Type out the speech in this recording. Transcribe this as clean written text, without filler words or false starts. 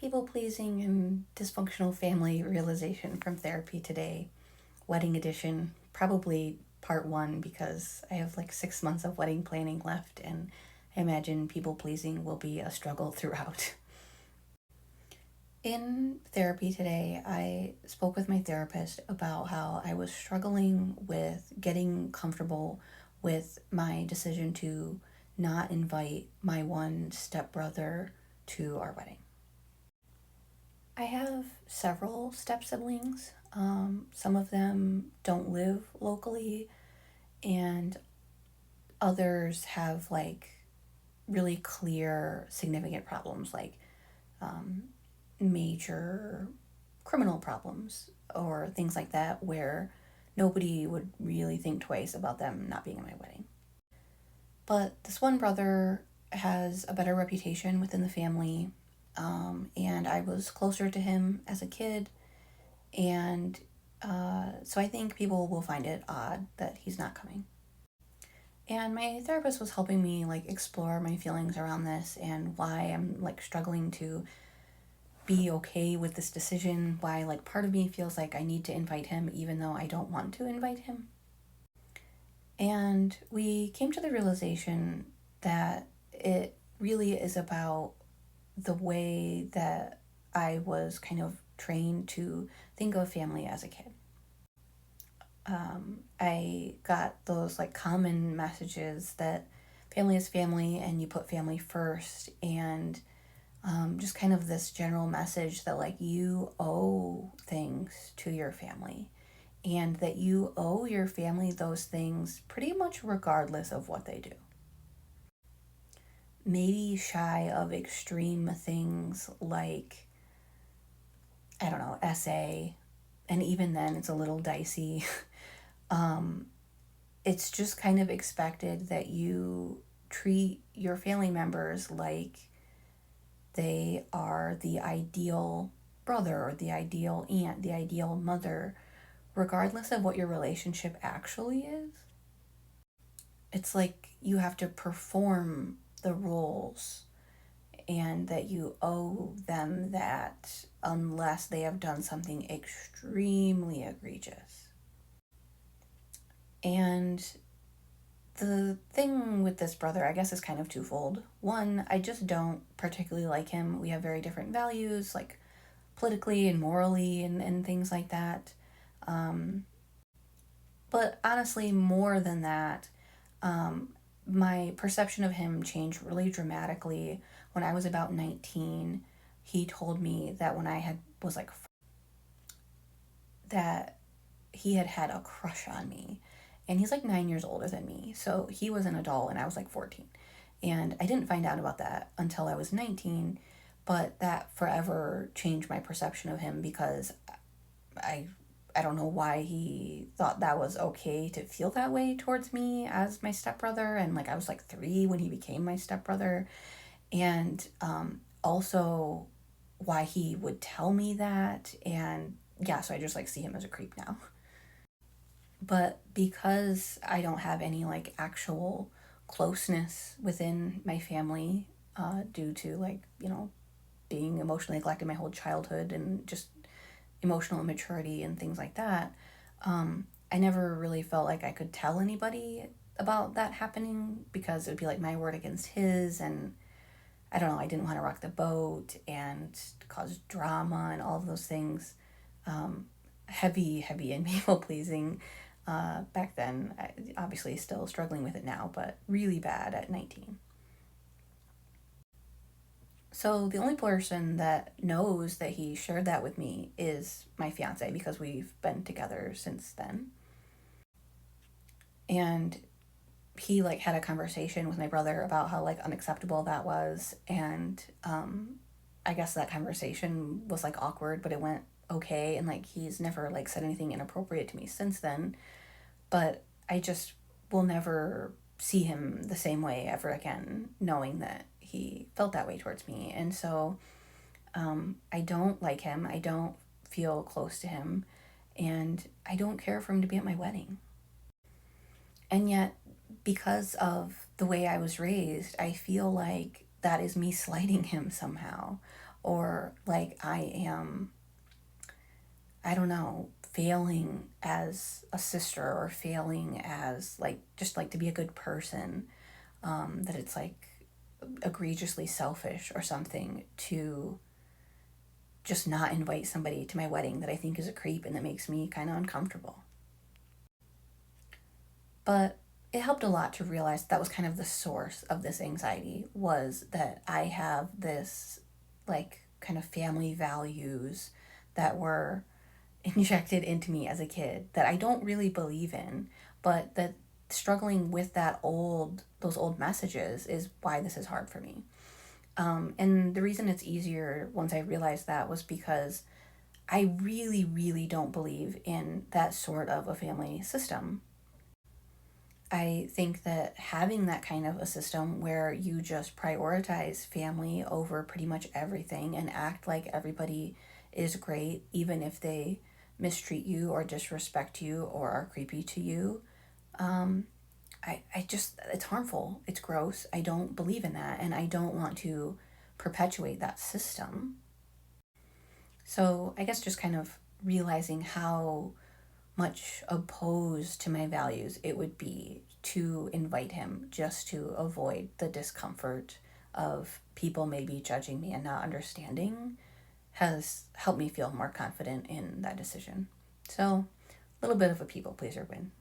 people pleasing and dysfunctional family realization from therapy today, wedding edition, probably part one because I have like 6 months of wedding planning left and I imagine people pleasing will be a struggle throughout. In therapy today, I spoke with my therapist about how I was struggling with getting comfortable with my decision to not invite my one stepbrother to our wedding. I have several step siblings. Some of them don't live locally, and others have like really clear, significant problems like um, major criminal problems or things like that, where nobody would really think twice about them not being at my wedding. But this one brother has a better reputation within the family, and I was closer to him as a kid, and so I think people will find it odd that he's not coming. And my therapist was helping me like explore my feelings around this and why I'm like struggling to be okay with this decision, why like part of me feels like I need to invite him even though I don't want to invite him. And we came to the realization that it really is about the way that I was kind of trained to think of family as a kid. I got those like common messages that family is family and you put family first, and just kind of this general message that like you owe things to your family and that you owe your family those things pretty much regardless of what they do. Maybe shy of extreme things like, I don't know, SA, and even then it's a little dicey. um, it's just kind of expected that you treat your family members like they are the ideal brother or the ideal aunt, the ideal mother, regardless of what your relationship actually is. It's like you have to perform the roles and that you owe them that unless they have done something extremely egregious. And the thing with this brother, I guess, is kind of twofold. One, I just don't particularly like him. We have very different values, like politically and morally and things like that. Um, but honestly, more than that, um, my perception of him changed really dramatically when I was about 19. He told me that when I had was like that he had had a crush on me. And he's like 9 years older than me. So he was an adult and I was like 14. And I didn't find out about that until I was 19. But that forever changed my perception of him because I I don't know why he thought that was okay to feel that way towards me as my stepbrother. And like I was like 3 when he became my stepbrother. And also why he would tell me that. And yeah, so I just like see him as a creep now. But because I don't have any like actual closeness within my family, due to like, being emotionally neglected my whole childhood and just emotional immaturity and things like that, I never really felt like I could tell anybody about that happening because it would be like my word against his. And I don't know, I didn't want to rock the boat and cause drama and all of those things. Heavy, heavy in people pleasing back then. Obviously, still struggling with it now, but really bad at 19. So the only person that knows that he shared that with me is my fiance because we've been together since then. And he like had a conversation with my brother about how like unacceptable that was, and I guess that conversation was like awkward, but it went okay, and like he's never like said anything inappropriate to me since then. But I just will never see him the same way ever again, knowing that he felt that way towards me. And so I don't like him. I don't feel close to him. And I don't care for him to be at my wedding. And yet, because of the way I was raised, I feel like that is me slighting him somehow, or like I am, I don't know, failing as a sister or failing as like just like to be a good person, that it's like egregiously selfish or something to just not invite somebody to my wedding that I think is a creep and that makes me kind of uncomfortable. But it helped a lot to realize that was kind of the source of this anxiety, was that I have this like kind of family values that were injected into me as a kid that I don't really believe in, but that struggling with those old messages is why this is hard for me. And the reason it's easier once I realized that was because I really, really don't believe in that sort of a family system. I think that having that kind of a system where you just prioritize family over pretty much everything and act like everybody is great, even if they mistreat you or disrespect you or are creepy to you, um, I just, it's harmful. It's gross. I don't believe in that. And I don't want to perpetuate that system. So I guess just kind of realizing how much opposed to my values it would be to invite him just to avoid the discomfort of people maybe judging me and not understanding has helped me feel more confident in that decision. So, a little bit of a people pleaser win.